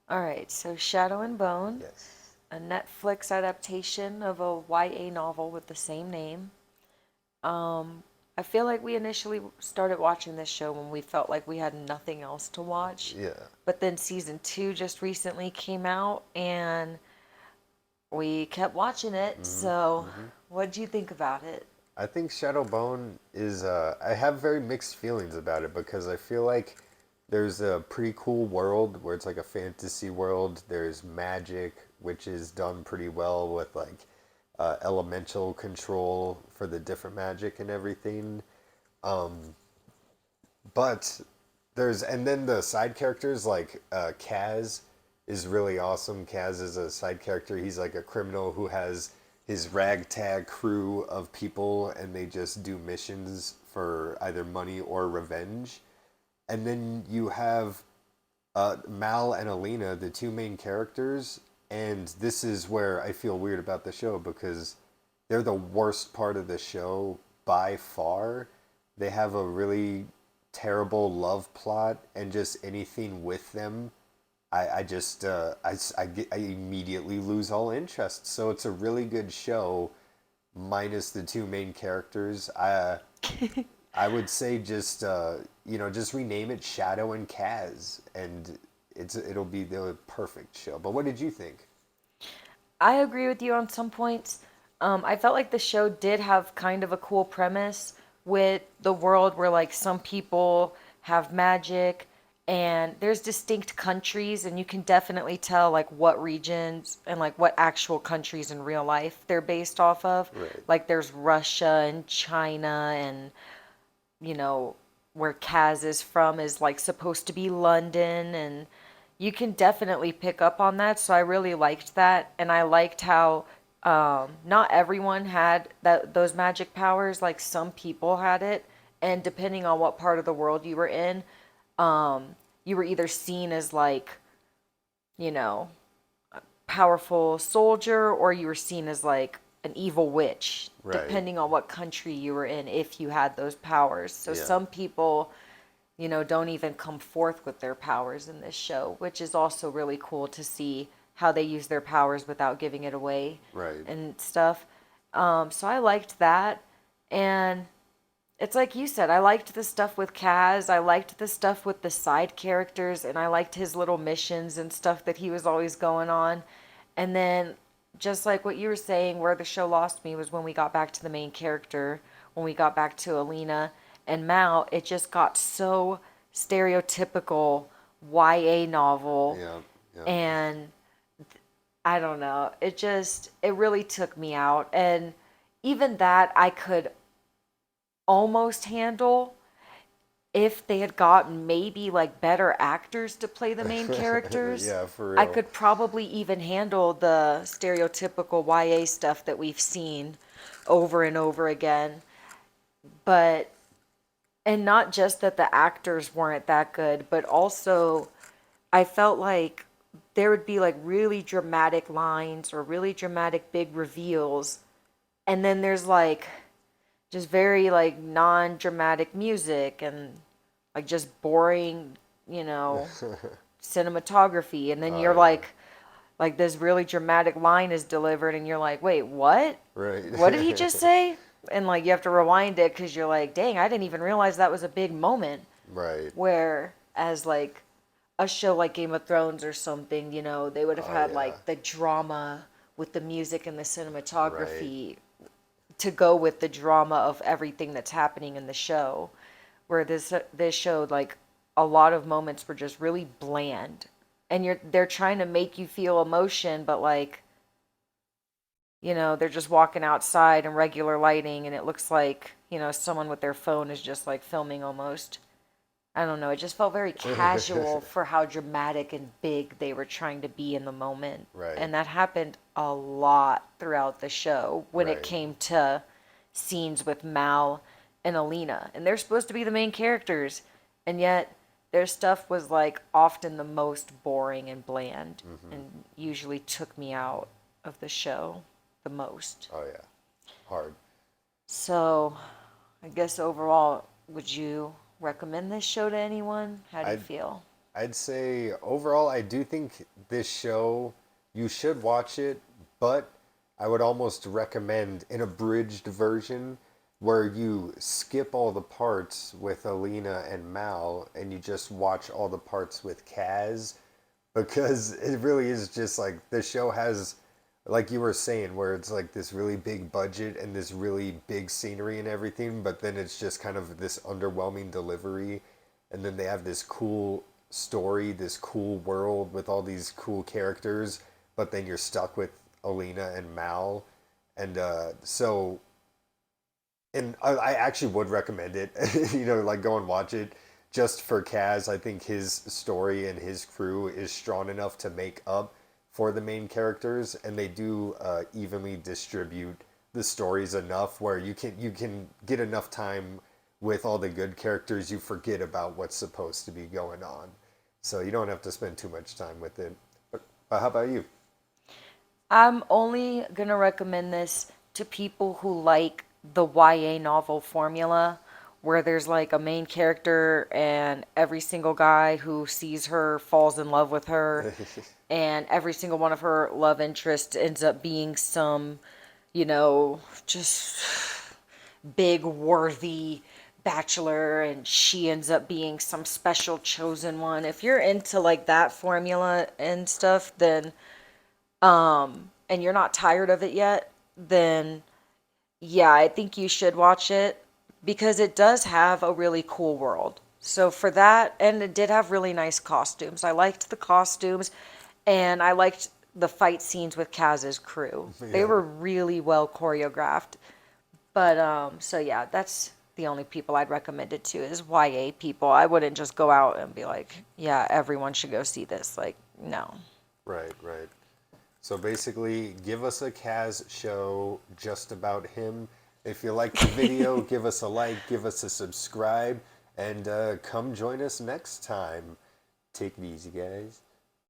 All right, so Shadow and Bone, Yes. a Netflix adaptation of a YA novel with the same name. I feel like we initially started watching this show when we felt like we had nothing else to watch. Yeah. But then season two just recently came out and we kept watching it. hmm So, hmm what do you think about it? I think Shadowbone is. I have very mixed feelings about it because I feel like there's a pretty cool world where it's like a fantasy world. There's magic, which is done pretty well with like elemental control for the different magic and everything. Um, but there's and then the side characters like Kaz is really awesome. Kaz is a side character. He's like a criminal who has his ragtag crew of people and they just do missions for either money or revenge. And then you have Mal and Alina, the two main characters, and this is where I feel weird about the show because they're the worst part of the show by far. They have a really terrible love plot, and just anything with them, I just I immediately lose all interest. So it's a really good show, minus the two main characters. I would say just just rename it Shadow and Kaz, and it'll be the perfect show. But what did you think? I agree with you on some points. I felt like the show did have kind of a cool premise with the world where like some people have magic and there's distinct countries and you can definitely tell like what regions and like what actual countries in real life they're based off of. Right. Like there's Russia and China and you know, where Kaz is from is like supposed to be London, and you can definitely pick up on that. So I really liked that, and I liked how not everyone had those magic powers. Like some people had it, and depending on what part of the world you were in, you were either seen as like you know powerful soldier or you were seen as like an evil witch, Right. depending on what country you were in, if you had those powers. So Yeah. some people, don't even come forth with their powers in this show, which is also really cool to see how they use their powers without giving it away Right. and stuff. So I liked that. And it's like you said, I liked the stuff with Kaz. I liked the stuff with the side characters, and I liked his little missions and stuff that he was always going on. And then, just like what you were saying, where the show lost me was when we got back to the main character, when we got back to Alina and Mal, it just got so stereotypical YA novel. Yeah. Yeah. And I don't know, it really took me out. And even that, I could almost handle if they had gotten maybe like better actors to play the main characters. Yeah. For I real. could probably even handle the stereotypical YA stuff that we've seen over and over again. But, and not just that the actors weren't that good, but also I felt like there would be like really dramatic lines or really dramatic big reveals. And then there's like just very like non-dramatic music and like just boring, you know, cinematography. And then Oh you're yeah. like this really dramatic line is delivered and you're like, "Wait, what? Right. What did he just say?" And like you have to rewind it cuz you're like, "Dang, I didn't even realize that was a big moment." Right. Where as like a show like Game of Thrones or something, they would have Oh had yeah. like the drama with the music and the Right. cinematography to go with the drama of everything that's happening in the show. Where this show, like, a lot of moments were just really bland, and they're trying to make you feel emotion, but like, they're just walking outside in regular lighting, and it looks like someone with their phone is just like filming almost. I don't know. It just felt very casual for how dramatic and big they were trying to be in the moment. Right. And that happened a lot throughout the show when it Right. came to scenes with Mal and Alina. And they're supposed to be the main characters. And yet their stuff was like often the most boring and bland hmm and usually took me out of the show the most. Oh yeah. Hard. So I guess overall, would you recommend this show to anyone? How do you I feel? I'd say overall, I do think this show, you should watch it, but I would almost recommend an abridged version where you skip all the parts with Alina and Mal and you just watch all the parts with Kaz, because it really is just like the show has, like you were saying, where it's like this really big budget and this really big scenery and everything, but then it's just kind of this underwhelming delivery, and then they have this cool story, this cool world with all these cool characters, but then you're stuck with Alina and Mal, and and I actually would recommend it. Like go and watch it just for Kaz. I think his story and his crew is strong enough to make up for the main characters, and they do evenly distribute the stories enough where you can get enough time with all the good characters. You forget about what's supposed to be going on, so you don't have to spend too much time with it. But how about you? I'm only gonna recommend this to people who like the YA novel formula, where there's like a main character and every single guy who sees her falls in love with her, and every single one of her love interests ends up being some, just big worthy bachelor, and she ends up being some special chosen one. If you're into like that formula and stuff, then and you're not tired of it yet, then yeah, I think you should watch it because it does have a really cool world. So for that, and it did have really nice costumes. I liked the costumes, and I liked the fight scenes with Kaz's crew. They Yeah. were really well choreographed. But so yeah, that's the only people I'd recommend it to is YA people. I wouldn't just go out and be like, yeah, everyone should go see this. Like, no. Right, right. So basically, give us a Kaz show just about him. If you like the video, give us a like, give us a subscribe, and come join us next time. Take it easy, guys.